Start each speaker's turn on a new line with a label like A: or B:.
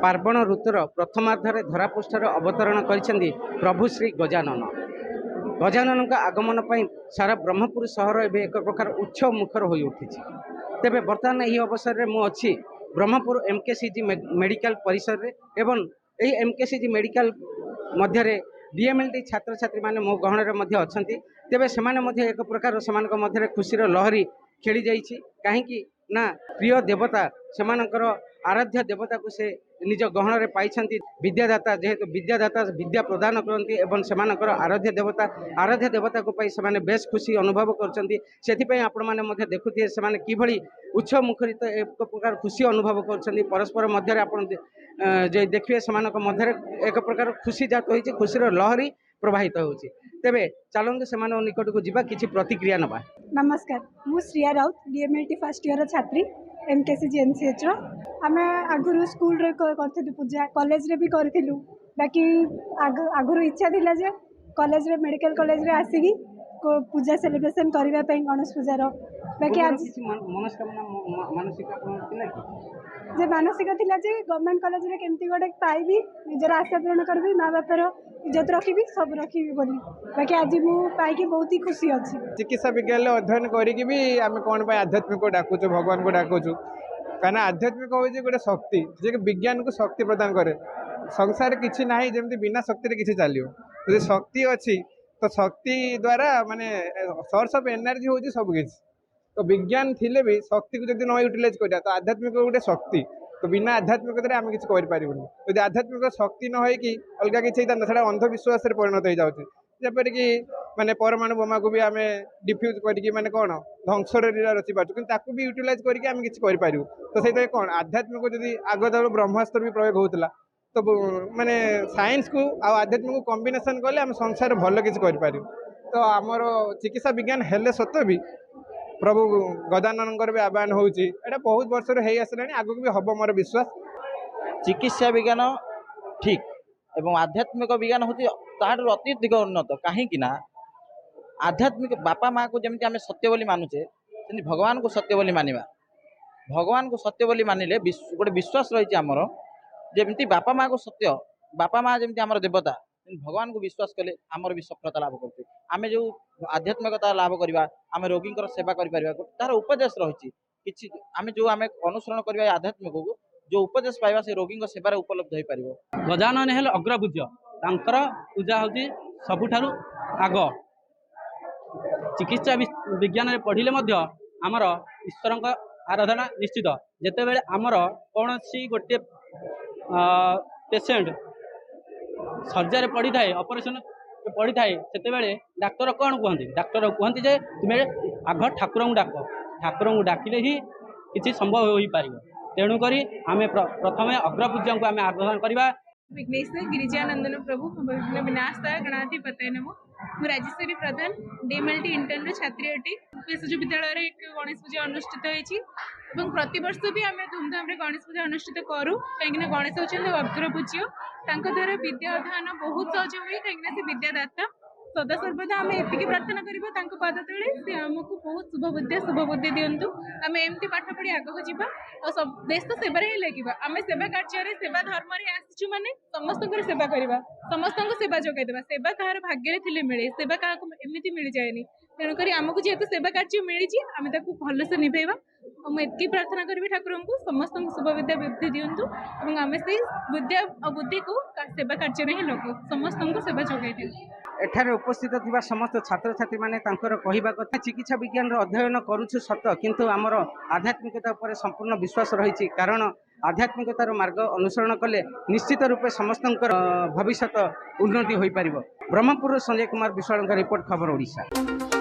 A: पार्वण ऋतुर प्रथमार्धरे धरापृष्ठर अवतरण कर प्रभु श्री गजानन। गजानन का आगमन पर सारा ब्रह्मपुर सहर एवं एक प्रकार उत्सव मुखर हो उठी। तेरे बर्तमान यही अवसर में मुझे ब्रह्मपुर एमकेसीजी मेडिकल परिसर रे एवं यही एमकेसीजी मेडिकल मध्य डीएमएलटी छात्र छात्री माने मो गहन अच्छा तेरे से एक प्रकार से खुशीर लहरी खेली जाइए कहीं ना प्रिय देवता से आराध्य देवता को से निज गहन में पाई विद्यादाता जेहेतु विद्यादाता विद्या प्रदान करती एवं से आराध्य देवता को पाई से बेस खुशी अनुभव कर आपण मैंने देखुए से किभली उत्सव मुखरित एक प्रकार खुशी अनुभव कर परस्पर मध्य आपण देखिए से एक प्रकार खुशी जात हो खुशीर लहरी प्रवाहित होची। तेबे चलते से निकट को जीवा किसी प्रतिक्रिया नवा।
B: नमस्कार, मु Shriya Raut DMLT first year छात्री एमकेसीजी एनसीएच रो। आमे आगुरु स्कूल रे करथिलु पूजा, कॉलेज रे भी करथिलु, बाकी आगुरु इच्छा थिला जे कॉलेज रे मेडिकल कॉलेज रे आसीकी पूजा सेलिब्रेशन करबा पई गणेश पूजा रो। बाकी आज
A: मनस्कामना मानसिक
B: जे मानसिक थिला जे गवर्नमेंट कॉलेज रे केमती गोटे पाइबी निजर आशा पूर्ण करबी माँ बापर इज्जत रखी सब रखी बोली। बाकी आज मु पाई बहुत ही खुशी अच्छी।
C: चिकित्सा विज्ञान अध्ययन करी भी आम कौन आध्यात्मिक को डाकुचु भगवान को डाकुचु कहीं आध्यात्मिक हूँ गोटे शक्ति जे विज्ञान को शक्ति प्रदान करे। संसार किसी ना जमी बिना शक्ति किसी चलो शक्ति अच्छी तो शक्ति द्वारा माने सोर्स ऑफ एनर्जी हूँ सबकि तो विज्ञान थिले भी शक्ति को जब न यूटिलाइज करा तो आध्यात्मिक गोटे शक्ति तो बिना आध्यात्मिकता आम किसी करें यदि आध्यात्मिक शक्ति न हो अलग किसी से अंधविश्वास परिणत हो जाऊँगी जपर कि माने परमाणु बोमा को भी आम डिफ्यूज करके माने कौन ध्वंस रचि पार्छ कि भी यूटिलाइज करके आम किसी करूँ तो से कौन आध्यात्मिक जब आगत ब्रह्मास्त्र भी प्रयोग होता तो माने साइंस को आध्यात्मिक को कॉम्बिनेशन कले आम संसार भल किसी करें। तो आमर चिकित्सा विज्ञान हेले सत्व भी प्रभु गजानन भी आह्वान होची बहुत वर्ष आसला आगू भी हम मोर विश्वास।
D: चिकित्सा विज्ञान ठीक एवं आध्यात्मिक विज्ञान होती अत्यधिक उन्नत कहीं आध्यात्मिक बापा माँ को जमी आम सत्य बोली मानुचे भगवान को सत्य बोली मानिबा भगवान को सत्य बोली मानिले गोटे विश्वास रही आमर जमी बापा माँ को सत्य बापा माँ जमी आम देवता भगवान को विश्वास कले आमर भी सफलता लाभ करते आम जो आध्यात्मिकता लाभ करवा आम रोगी सेवा कर तार उपदेश रही कि आम जो आम अनुसरण करवा आध्यात्मिक को जो उपदेश पाइबा से रोगी सेवार उपलब्ध हो पार।
E: गजानन हेले अग्रपूज्य तांकर पूजा होची सबुठारु आग। चिकित्सा विज्ञान रे पढ़िले मध्य आमर ईश्वर आराधना निश्चित जेतेबेले आमर कौनसी गोटे पेसेंट सर्जरी पड़ी थाए ऑपरेशन पड़ी थाए से डाक्तर कौन कहते डाक्तर कहते जे तुम्हें आग ठाकुर को डाक ठाकुर को डाकिले ही किसी संभव हो पार। तेणुक आम प्रथम अग्रपूज्य को आम आराधना करवा।
F: विघ्नेश्वर गिरिजानंदन प्रभु विघ्न विनाशताय गणाधिपतये नमः। मु राजेश्वरी प्रधान डीएमएलटी इंटर्न छात्री अटे। शिशु विद्यालय एक गणेश पूजा अनुष्ठित होती प्रतिवर्ष भी आम धूमधाम गणेश पूजा अनुष्ठित करूँ कहीं गणेश होती अग्रपूज्य द्वारा विद्या अध्ययन बहुत सहज हुए कहीं विद्यादाता सदा सर्वदा आम एति प्रार्थना करवा पद तले से आमको बहुत शुभ बुद्धि दिंतु आम एमती पाठ पढ़ी आगक जावा और सब देश तो सेवार ही लगे आम सेवा कार्य सेवा धर्म आसचु माने समस्त सेवा करवा समस्त सेवा जोगाईदेवा सेवा कहार भाग्य थे मिले सेवा क्या एमती मिल जाएनि तेणुक आमको जेहेतु सेवा कार्य मिली आम भलसे निभेवा और मुझे प्रार्थना करी ठाकुर को समस्त शुभ विद्या बुद्धि दिंतु और आम से विद्या और बुद्धि को सेवा कार्य में ही लगू समस्त को सेवा जोगाई दिखाँ।
A: एठारे उपस्थित थिबा समस्त छात्र छात्री माने तांकर कहिबा कथा चिकित्सा विज्ञान रो अध्ययन करूछु सत किंतु आमर आध्यात्मिकता उपर संपूर्ण विश्वास रही कारण आध्यात्मिकतार मार्ग अनुसरण कले निश्चित रूपे समस्त भविष्य उन्नति हो पार। ब्रह्मपुर संजय कुमार विश्वाल रिपोर्ट खबर ओडिशा।